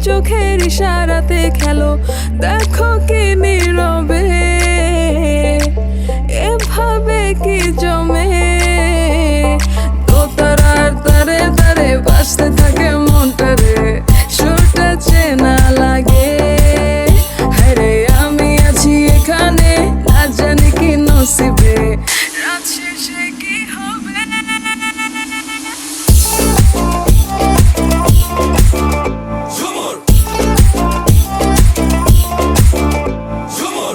চোখের ইশারাতে খেলো, দেখো কি নীরবে এভাবে কি জমে। দোতারার তারে তারে বাজতে থাকে মনটারে, সুরটা চেনা লাগে। হ্যারে আমি আছি এখানে, না জানি কি নসিবে, রাত শেষে কি হবে।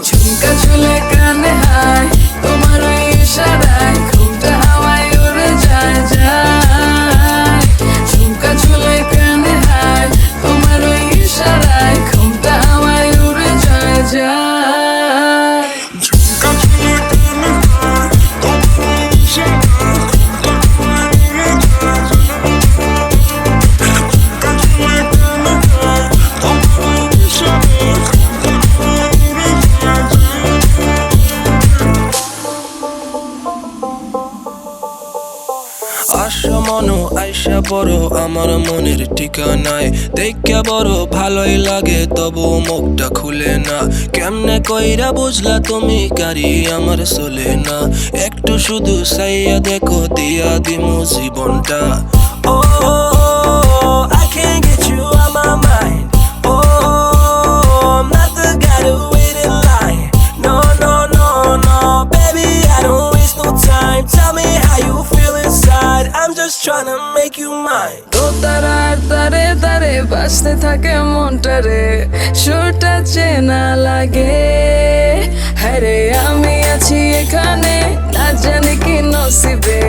ঝুমকা ঝুলে কানে হায়, তোমার ওই ইশারায় ঘুমটা হাওয়ায় উড়ে যায় যায়। ঝুমকা ঝুলে কানে হায়, তোমার ওই ইশারায় ঘুমটা হাওয়ায় উড়ে যায় যায়। ঝুমকা ঝুলে কানে হায়, তোমার ওই ইশারায় ঘুমটা হাওয়ায় উড়ে যায় যায়। ঝুমকা ঝুলে কানে হায়, তোমার ওই ইশারায় ঘুমটা হাওয়ায় উড়ে যায় যায়। আশা মনো আইসা বড় আমার মনের ঠিকানায়, দেখা বড় ভালোই লাগে তবু মুখটা খুলে না। কেমনে কইরা বুঝলা তুমি কারি আমার চলে না, একটু শুধু চাইয়া দেখো দিয়া দিমু জীবনটা। ও I can't get you out my mind. Oh, I'm not the guy to wait in line. No, no, no, no, baby, I don't waste no time. Tell me how you feel inside. I'm just tryna make you mine. দোতারার তারে তারে বাজতে থাকে মনটারে, সুরটা চেনা লাগে। হ্যারে আমি আছি এখানে, না জানি কি নসিবে,